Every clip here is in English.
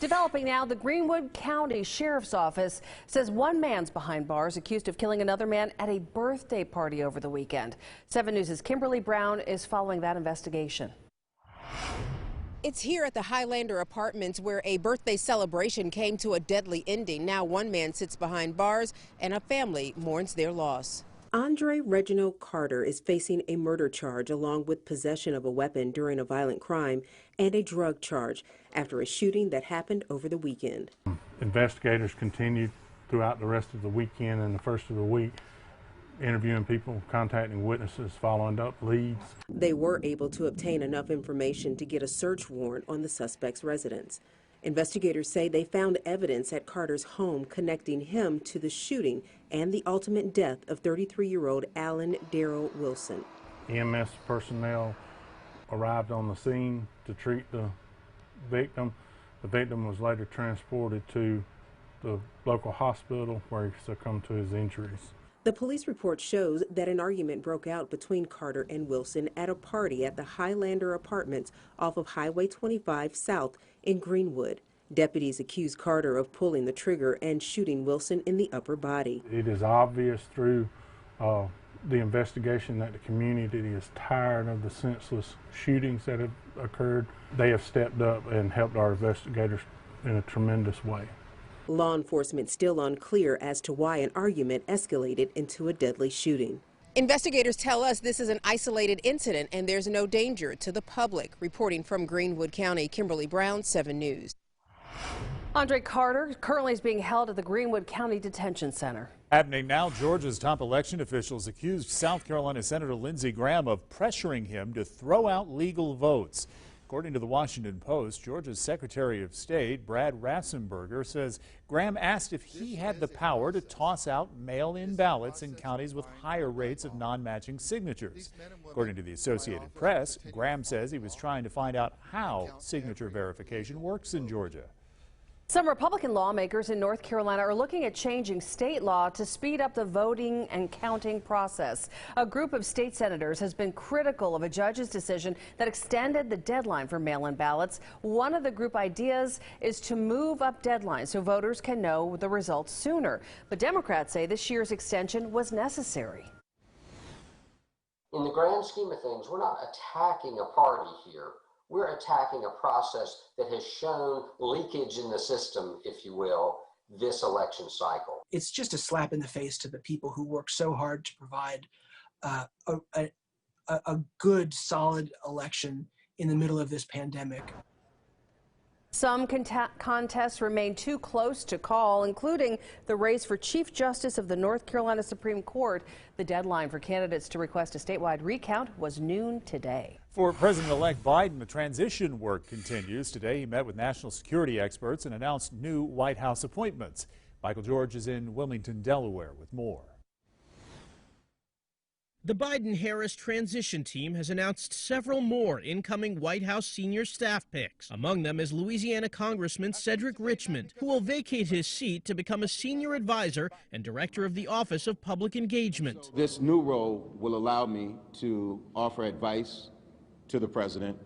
Developing now, the Greenwood County Sheriff's Office says one man's behind bars accused of killing another man at a birthday party over the weekend. 7 News' Kimberly Brown is following that investigation. It's here at the Highlander Apartments where a birthday celebration came to a deadly ending. Now one man sits behind bars and a family mourns their loss. Andre Reginald Carter is facing a murder charge along with possession of a weapon during a violent crime and a drug charge after a shooting that happened over the weekend. Investigators continued throughout the rest of the weekend and the first of the week, interviewing people, contacting witnesses, following up leads. They were able to obtain enough information to get a search warrant on the suspect's residence. Investigators say they found evidence at Carter's home connecting him to the shooting and the ultimate death of 33-year-old Alan Darrell Wilson. EMS personnel arrived on the scene to treat the victim. The victim was later transported to the local hospital where he succumbed to his injuries. The police report shows that an argument broke out between Carter and Wilson at a party at the Highlander Apartments off of Highway 25 South in Greenwood. Deputies accuse Carter of pulling the trigger and shooting Wilson in the upper body. It is obvious through the investigation that the community is tired of the senseless shootings that have occurred. They have stepped up and helped our investigators in a tremendous way. Law enforcement still unclear as to why an argument escalated into a deadly shooting. Investigators tell us this is an isolated incident and there's no danger to the public. Reporting from Greenwood County, Kimberly Brown, 7 News. Andre Carter currently is being held at the Greenwood County Detention Center. Happening now, Georgia's top election officials accused South Carolina Senator Lindsey Graham of pressuring him to throw out legal votes. According to the Washington Post, Georgia's Secretary of State, Brad Raffensperger, says Graham asked if he had the power to toss out mail-in ballots in counties with higher rates of non-matching signatures. According to the Associated Press, Graham says he was trying to find out how signature verification works in Georgia. Some Republican lawmakers in North Carolina are looking at changing state law to speed up the voting and counting process. A group of state senators has been critical of a judge's decision that extended the deadline for mail-in ballots. One of the group ideas is to move up deadlines so voters can know the results sooner. But Democrats say this year's extension was necessary. In the grand scheme of things, we're not attacking a party here. We're attacking a process that has shown leakage in the system, if you will, this election cycle. It's just a slap in the face to the people who work so hard to provide a good, solid election in the middle of this pandemic. Some contests remain too close to call, including the race for Chief Justice of the North Carolina Supreme Court. The deadline for candidates to request a statewide recount was noon today. For President-elect Biden, the transition work continues. Today, he met with national security experts and announced new White House appointments. Michael George is in Wilmington, Delaware, with more. The Biden-Harris transition team has announced several more incoming White House senior staff picks. Among them is Louisiana Congressman Cedric Richmond, who will vacate his seat to become a senior advisor and director of the Office of Public Engagement. This new role will allow me to offer advice to the president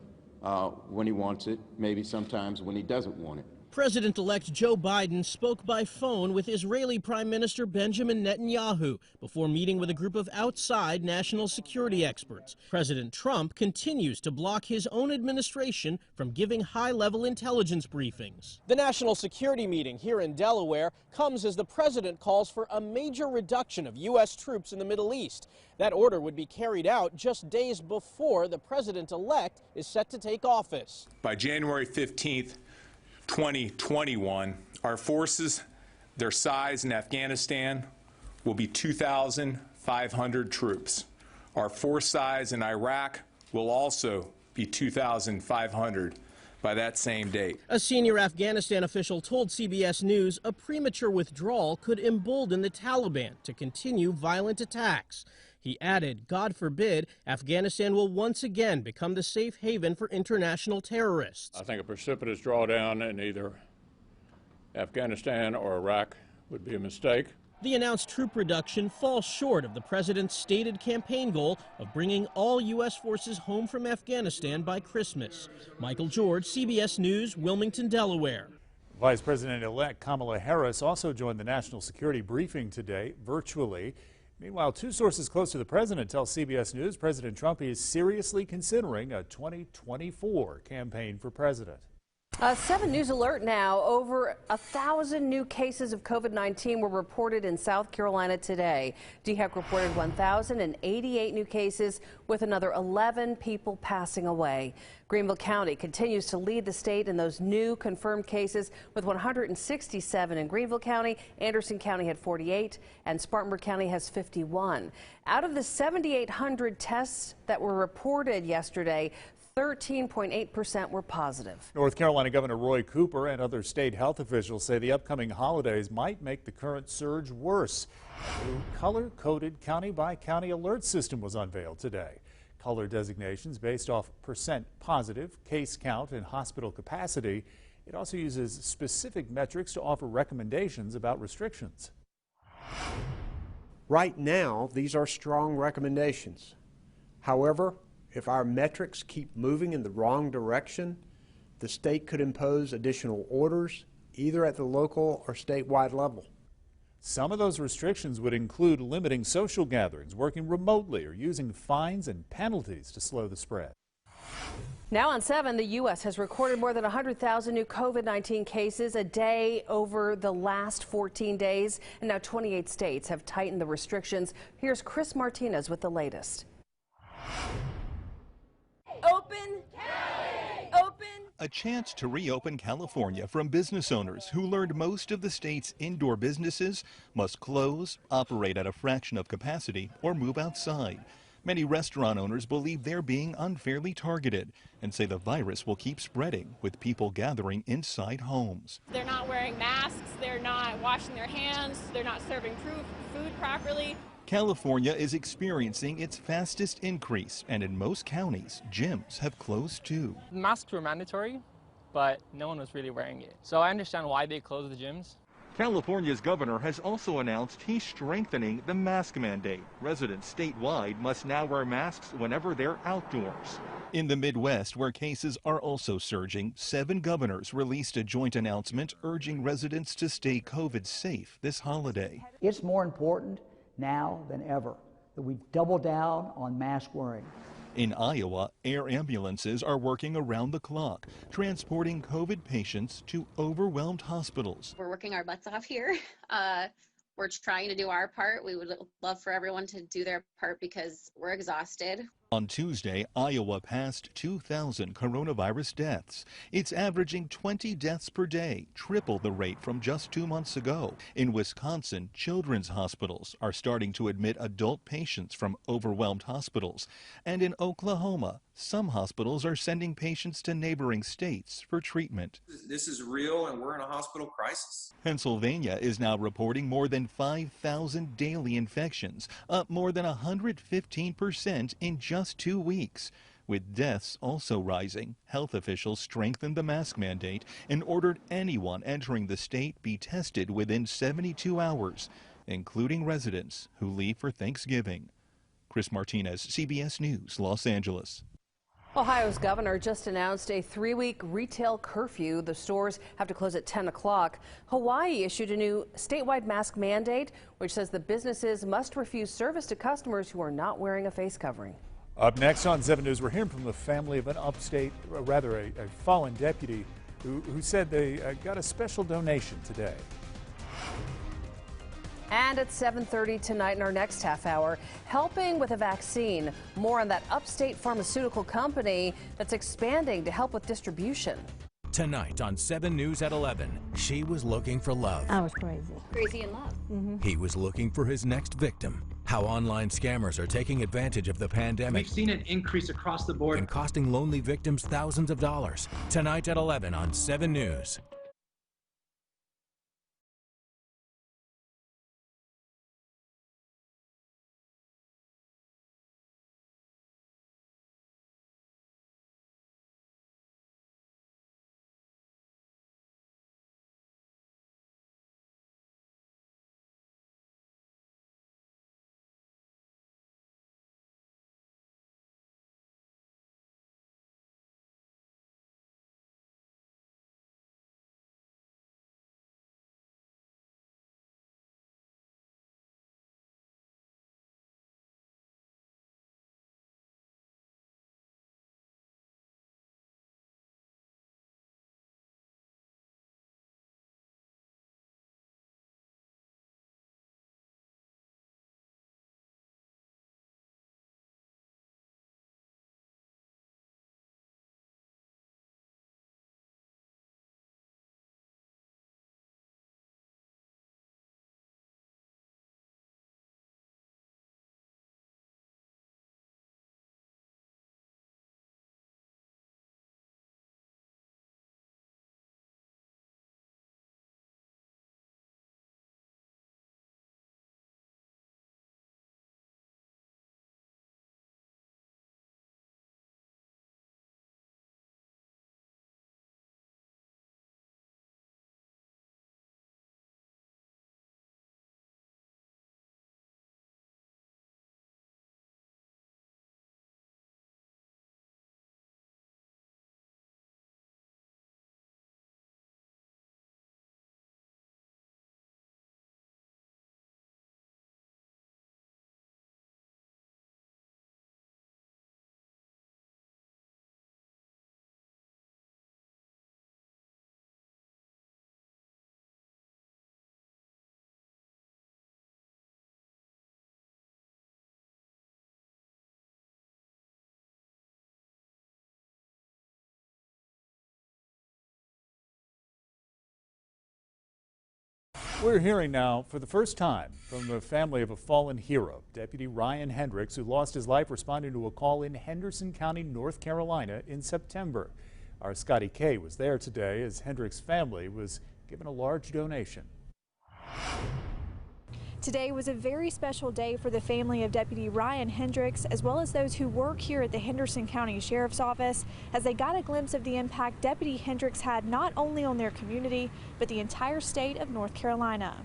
when he wants it, maybe sometimes when he doesn't want it. President-elect Joe Biden spoke by phone with Israeli Prime Minister Benjamin Netanyahu before meeting with a group of outside national security experts. President Trump continues to block his own administration from giving high-level intelligence briefings. The national security meeting here in Delaware comes as the president calls for a major reduction of U.S. troops in the Middle East. That order would be carried out just days before the president-elect is set to take office. By January 15th, 2021, our forces, their size in Afghanistan will be 2,500 troops. Our force size in Iraq will also be 2,500 by that same date. A senior Afghanistan official told CBS News a premature withdrawal could embolden the Taliban to continue violent attacks. He added, God forbid, Afghanistan will once again become the safe haven for international terrorists. I think a precipitous drawdown in either Afghanistan or Iraq would be a mistake. The announced troop reduction falls short of the president's stated campaign goal of bringing all U.S. forces home from Afghanistan by Christmas. Michael George, CBS News, Wilmington, Delaware. Vice President-elect Kamala Harris also joined the national security briefing today virtually. Meanwhile, two sources close to the president tell CBS News President Trump is seriously considering a 2024 campaign for president. 7 News alert now. Over 1,000 new cases of COVID-19 were reported in South Carolina today. DHEC reported 1,088 new cases, with another 11 people passing away. Greenville County continues to lead the state in those new confirmed cases with 167 in Greenville County. Anderson County had 48 and Spartanburg County has 51. Out of the 7,800 tests that were reported yesterday, 13.8% were positive. North Carolina Governor Roy Cooper and other state health officials say the upcoming holidays might make the current surge worse. A new color-coded county-by-county alert system was unveiled today. Color designations based off percent positive, case count, and hospital capacity. It also uses specific metrics to offer recommendations about restrictions. Right now, these are strong recommendations. However, if our metrics keep moving in the wrong direction, the state could impose additional orders, either at the local or statewide level. Some of those restrictions would include limiting social gatherings, working remotely, or using fines and penalties to slow the spread. Now on 7, the U.S. has recorded more than 100,000 new COVID-19 cases a day over the last 14 days, and now 28 states have tightened the restrictions. Here's Chris Martinez with the latest. Open! Open! A chance to reopen California from business owners who learned most of the state's indoor businesses must close, operate at a fraction of capacity, or move outside. Many restaurant owners believe they're being unfairly targeted and say the virus will keep spreading with people gathering inside homes. They're not wearing masks, they're not washing their hands, they're not serving food properly. California is experiencing its fastest increase, and in most counties, gyms have closed too. Masks were mandatory, but no one was really wearing it. So I understand why they closed the gyms. California's governor has also announced he's strengthening the mask mandate. Residents statewide must now wear masks whenever they're outdoors. In the Midwest, where cases are also surging, 7 governors released a joint announcement urging residents to stay COVID safe this holiday. It's more important now than ever that we double down on mask wearing. In Iowa, air ambulances are working around the clock, transporting COVID patients to overwhelmed hospitals. We're working our butts off here. We're trying to do our part. We would love for everyone to do their part because we're exhausted. On Tuesday, Iowa passed 2,000 coronavirus deaths. It's averaging 20 deaths per day, triple the rate from just 2 months ago. In Wisconsin, children's hospitals are starting to admit adult patients from overwhelmed hospitals. And in Oklahoma, some hospitals are sending patients to neighboring states for treatment. This is real, and we're in a hospital crisis. Pennsylvania is now reporting more than 5,000 daily infections, up more than 115% in just 2 weeks. With deaths also rising, health officials strengthened the mask mandate and ordered anyone entering the state be tested within 72 hours, including residents who leave for Thanksgiving. Chris Martinez, CBS News, Los Angeles. Ohio's governor just announced a 3-week retail curfew. The stores have to close at 10 o'clock. Hawaii issued a new statewide mask mandate, which says the businesses must refuse service to customers who are not wearing a face covering. Up next on 7 News, we're hearing from the family of an a fallen deputy who said they got a special donation today. And at 7:30 tonight in our next half hour, helping with a vaccine. More on that upstate pharmaceutical company that's expanding to help with distribution. Tonight on 7 News at 11, she was looking for love. I was crazy. Crazy in love. He was looking for his next victim. How online scammers are taking advantage of the pandemic. We've seen an increase across the board. And costing lonely victims thousands of dollars. Tonight at 11 on 7 News. We're hearing now for the first time from the family of a fallen hero, Deputy Ryan Hendricks, who lost his life responding to a call in Henderson County, North Carolina in September. Our Scotty K was there today as Hendricks' family was given a large donation. Today was a very special day for the family of Deputy Ryan Hendricks, as well as those who work here at the Henderson County Sheriff's Office, as they got a glimpse of the impact Deputy Hendricks had not only on their community, but the entire state of North Carolina.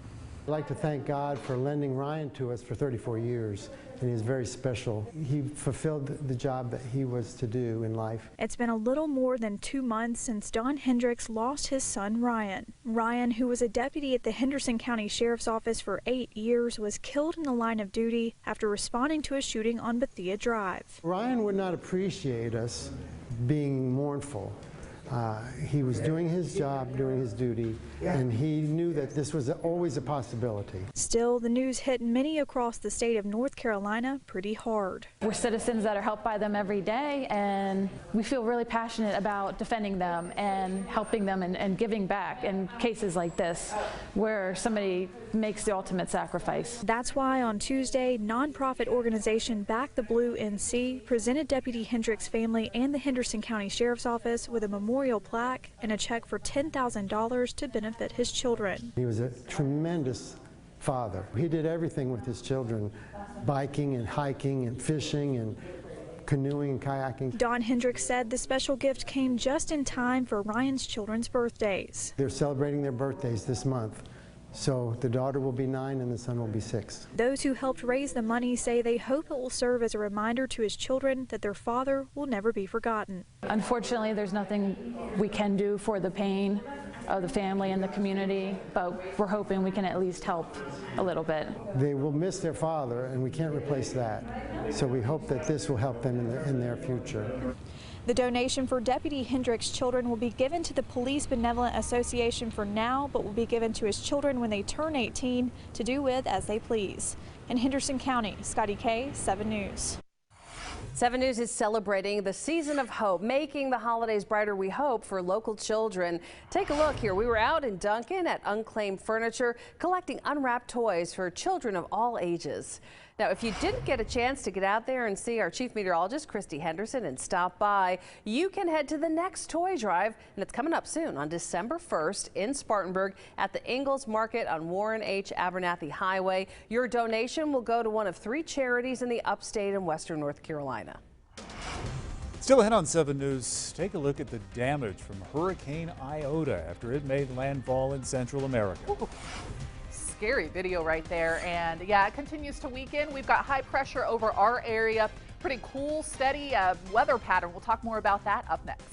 I'd like to thank God for lending Ryan to us for 34 years, and he's very special. He fulfilled the job that he was to do in life. It's been a little more than 2 months since Don Hendricks lost his son Ryan. Ryan, who was a deputy at the Henderson County Sheriff's Office for 8 years, was killed in the line of duty after responding to a shooting on Bethia Drive. Ryan would not appreciate us being mournful. He was doing his job, doing his duty, and he knew that this was always a possibility. Still, the news hit many across the state of North Carolina pretty hard. We're citizens that are helped by them every day, and we feel really passionate about defending them and helping them and giving back in cases like this where somebody makes the ultimate sacrifice. That's why on Tuesday, nonprofit organization Back the Blue NC presented Deputy Hendricks' family and the Henderson County Sheriff's Office with a memorial plaque and a check for $10,000 to benefit his children. He was a tremendous father. He did everything with his children, biking and hiking and fishing and canoeing and kayaking. Don Hendricks said the special gift came just in time for Ryan's children's birthdays. They're celebrating their birthdays this month. So the daughter will be 9 and the son will be 6. Those who helped raise the money say they hope it will serve as a reminder to his children that their father will never be forgotten. Unfortunately, there's nothing we can do for the pain of the family and the community, but we're hoping we can at least help a little bit. They will miss their father, and we can't replace that. So we hope that this will help them in their future. The donation for Deputy Hendricks' children will be given to the Police Benevolent Association for now, but will be given to his children when they turn 18 to do with as they please. In Henderson County, Scotty K, 7 News. 7 News is celebrating the season of hope, making the holidays brighter, we hope, for local children. Take a look here. We were out in Duncan at Unclaimed Furniture collecting unwrapped toys for children of all ages. Now, if you didn't get a chance to get out there and see our chief meteorologist, Christy Henderson, and stop by, you can head to the next toy drive, and it's coming up soon on December 1st in Spartanburg at the Ingalls Market on Warren H. Abernathy Highway. Your donation will go to one of 3 charities in the upstate and western North Carolina. Still ahead on 7 News, take a look at the damage from Hurricane Iota after it made landfall in Central America. Ooh. Scary video right there, and yeah, it continues to weaken. We've got high pressure over our area, pretty cool, steady weather pattern. We'll talk more about that up next.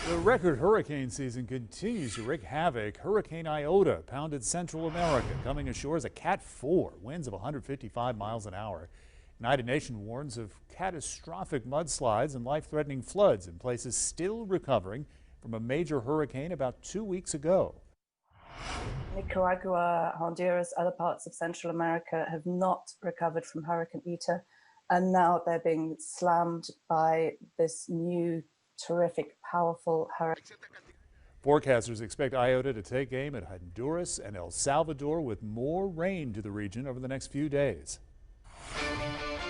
The record hurricane season continues to wreak havoc. Hurricane Iota pounded Central America, coming ashore as a Cat 4, winds of 155 miles an hour. United Nations warns of catastrophic mudslides and life-threatening floods in places still recovering from a major hurricane about 2 weeks ago. Nicaragua, Honduras, other parts of Central America have not recovered from Hurricane Eta, and now they're being slammed by this new terrific, powerful hurricane. Forecasters expect Iota to take aim at Honduras and El Salvador with more rain to the region over the next few days.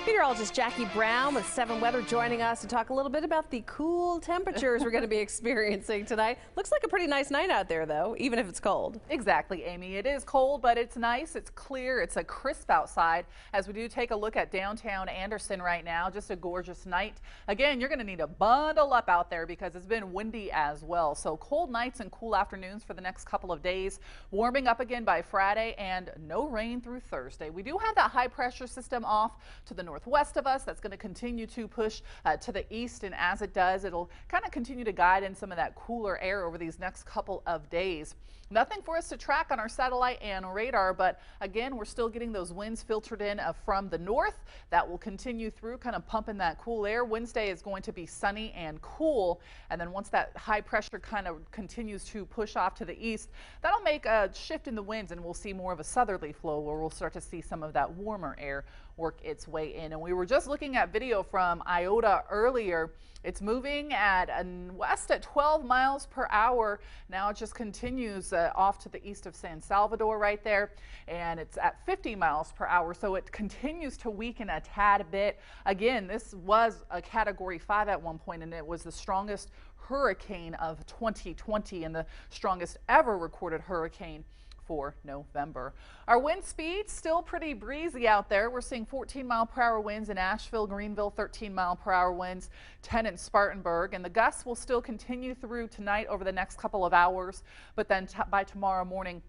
Meteorologist Jackie Brown with 7 Weather joining us to talk a little bit about the cool temperatures we're going to be experiencing tonight. Looks like a pretty nice night out there, though, even if it's cold. Exactly, Amy. It is cold, but it's nice. It's clear. It's a crisp outside. As we do take a look at downtown Anderson right now, just a gorgeous night. Again, you're going to need to bundle up out there because it's been windy as well. So cold nights and cool afternoons for the next couple of days. Warming up again by Friday and no rain through Thursday. We do have that high pressure system off to the northwest of us. That's going to continue to push to the east, and as it does, it'll kind of continue to guide in some of that cooler air over these next couple of days. Nothing for us to track on our satellite and radar, but again, we're still getting those winds filtered in from the north. That will continue through, kind of pumping that cool air. Wednesday is going to be sunny and cool, and then once that high pressure kind of continues to push off to the east, that'll make a shift in the winds, and we'll see more of a southerly flow where we'll start to see some of that warmer air work its way in. And we were just looking at video from Iota earlier. It's moving at west at 12 miles per hour. Now it just continues off to the east of San Salvador right there, and it's at 50 miles per hour. So it continues to weaken a tad bit. Again, this was a Category 5 at one point, and it was the strongest hurricane of 2020 and the strongest ever recorded hurricane for November. Our wind speed still pretty breezy out there. We're seeing 14-mile-per-hour winds in Asheville, Greenville, 13-mile-per-hour winds, 10 in Spartanburg, and the gusts will still continue through tonight over the next couple of hours, but then by tomorrow morning,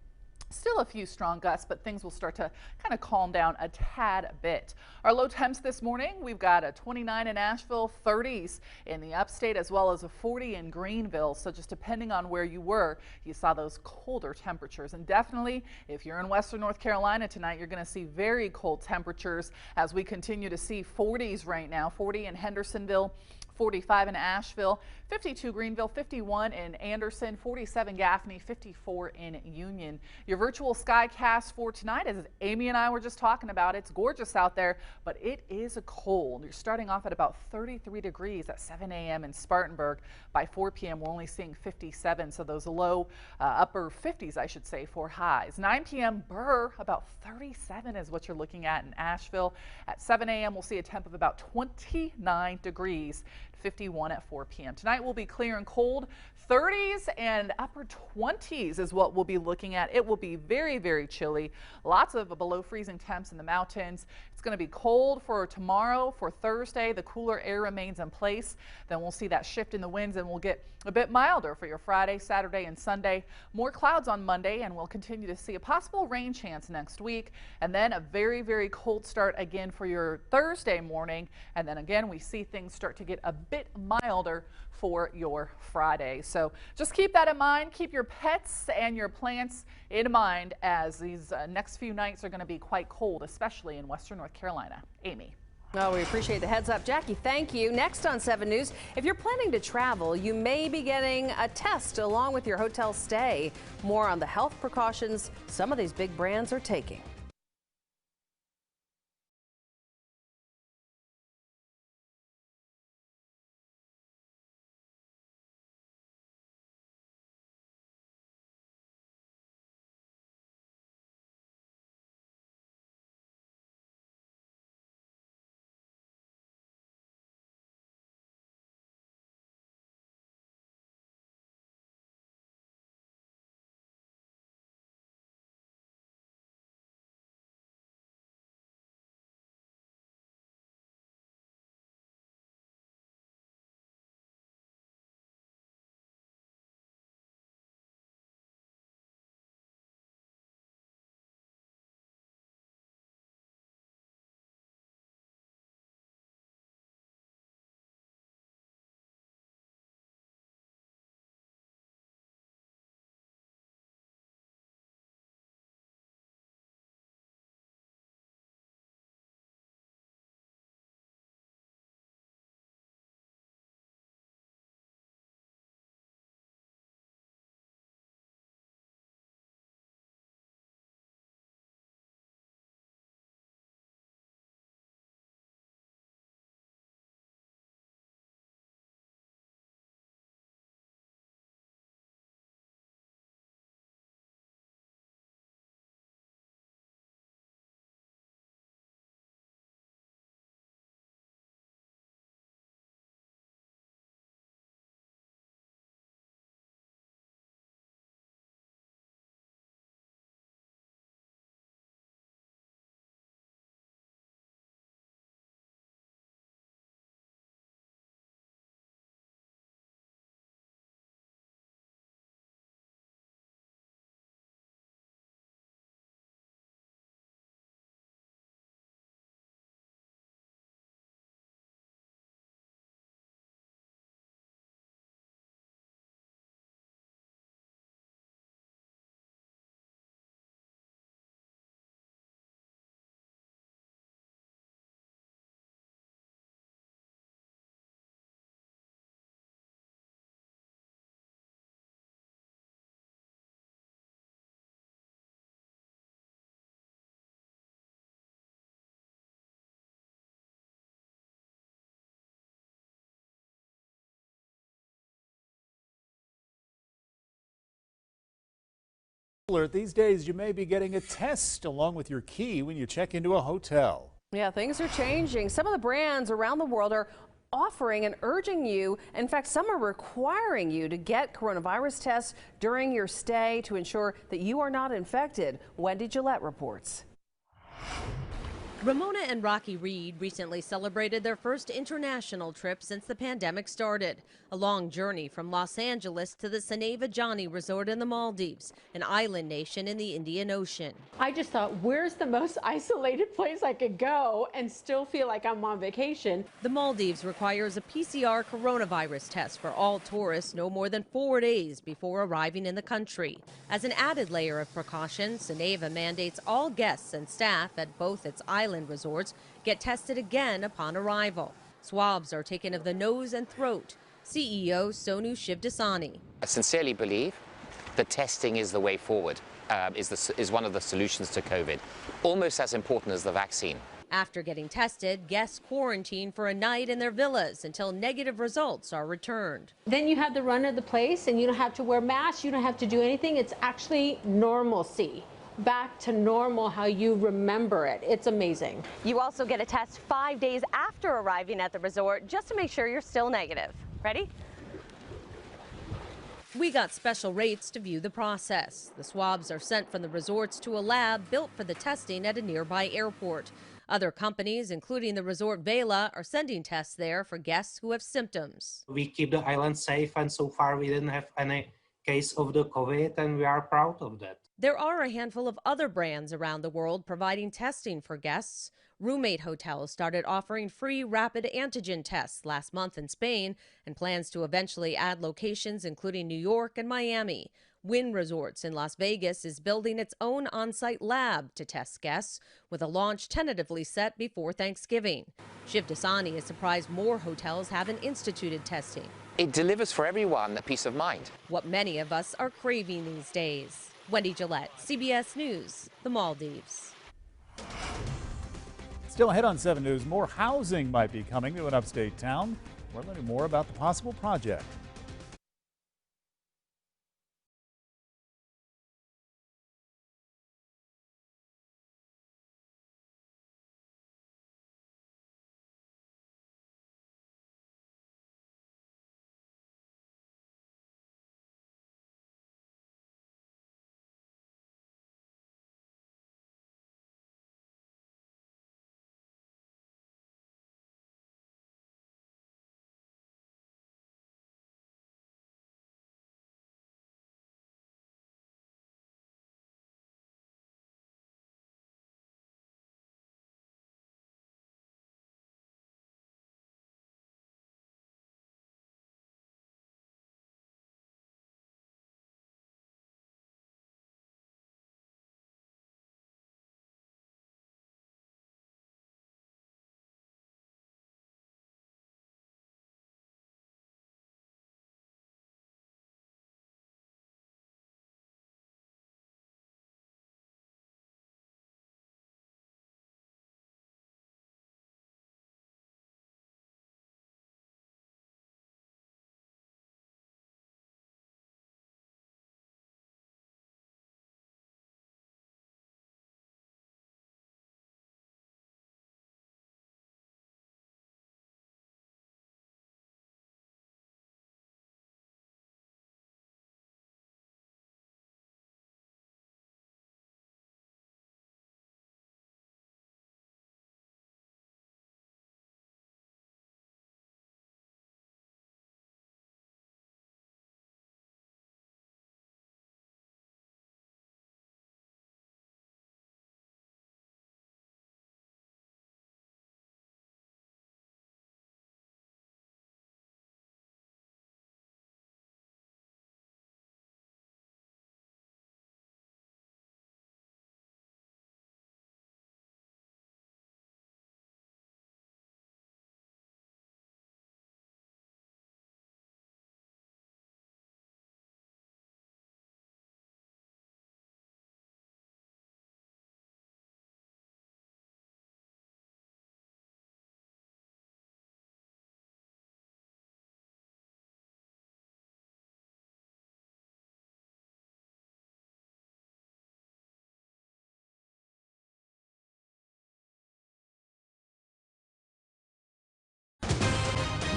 still a few strong gusts, but things will start to kind of calm down a tad bit. Our low temps this morning, we've got a 29 in Asheville, 30s in the upstate, as well as a 40 in Greenville. So just depending on where you were, you saw those colder temperatures. And definitely, if you're in western North Carolina tonight, you're going to see very cold temperatures as we continue to see 40s right now. 40 in Hendersonville, 45 in Asheville, 52 Greenville, 51 in Anderson, 47 Gaffney, 54 in Union. Your virtual skycast for tonight, as Amy and I were just talking about, it's gorgeous out there, but it is cold. You're starting off at about 33 degrees at 7 a.m. in Spartanburg. By 4 p.m. we're only seeing 57, so those low upper 50s, I should say, for highs. 9 p.m. Burr, about 37 is what you're looking at in Asheville. At 7 a.m. we'll see a temp of about 29 degrees. 51 at 4 p.m. Tonight will be clear and cold. 30s and upper 20s is what we'll be looking at. It will be very, very chilly. Lots of below freezing temps in the mountains. It's going to be cold for tomorrow. For Thursday, the cooler air remains in place. Then we'll see that shift in the winds, and we'll get a bit milder for your Friday, Saturday, and Sunday. More clouds on Monday, and we'll continue to see a possible rain chance next week. And then a very, very cold start again for your Thursday morning. And then again, we see things start to get a bit milder for your Friday. So just keep that in mind. Keep your pets and your plants in mind as these next few nights are going to be quite cold, especially in western North Carolina. Amy. Oh, we appreciate the heads up. Jackie, thank you. Next on 7 News, if you're planning to travel, you may be getting a test along with your hotel stay. More on the health precautions some of these big brands are taking. Alert, these days you may be getting a test along with your key when you check into a hotel. Yeah, things are changing. Some of the brands around the world are offering and urging you, in fact, some are requiring you to get coronavirus tests during your stay to ensure that you are not infected. Wendy Gillette reports. Ramona and Rocky Reed recently celebrated their first international trip since the pandemic started. A long journey from Los Angeles to the Saneva Johnny Resort in the Maldives, an island nation in the Indian Ocean. I just thought, where's the most isolated place I could go and still feel like I'm on vacation? The Maldives requires a PCR coronavirus test for all tourists no more than 4 days before arriving in the country. As an added layer of precaution, Saneva mandates all guests and staff at both its island resorts get tested again upon arrival. Swabs are taken of the nose and throat. CEO Sonu Shivdasani. I sincerely believe that testing is the way forward, is one of the solutions to COVID, almost as important as the vaccine. After getting tested, guests quarantine for a night in their villas until negative results are returned. Then you have the run of the place and you don't have to wear masks, you don't have to do anything. It's actually normalcy. Back to normal, how you remember it. It's amazing. You also get a test 5 days after arriving at the resort just to make sure you're still negative. Ready? We got special rates to view the process. The swabs are sent from the resorts to a lab built for the testing at a nearby airport. Other companies, including the resort Vela, are sending tests there for guests who have symptoms. We keep the island safe, and so far we didn't have any case of the COVID, and we are proud of that. There are a handful of other brands around the world providing testing for guests. Roommate hotels started offering free rapid antigen tests last month in Spain and plans to eventually add locations including New York and Miami. Wynn Resorts in Las Vegas is building its own on-site lab to test guests, with a launch tentatively set before Thanksgiving. Shivdasani is surprised more hotels haven't instituted testing. It delivers for everyone a peace of mind. What many of us are craving these days. Wendy Gillette, CBS News, the Maldives. Still ahead on 7 News, more housing might be coming to an upstate town. We're learning more about the possible project.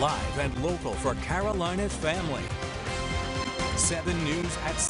live and local for Carolina's family. 7 News at 7.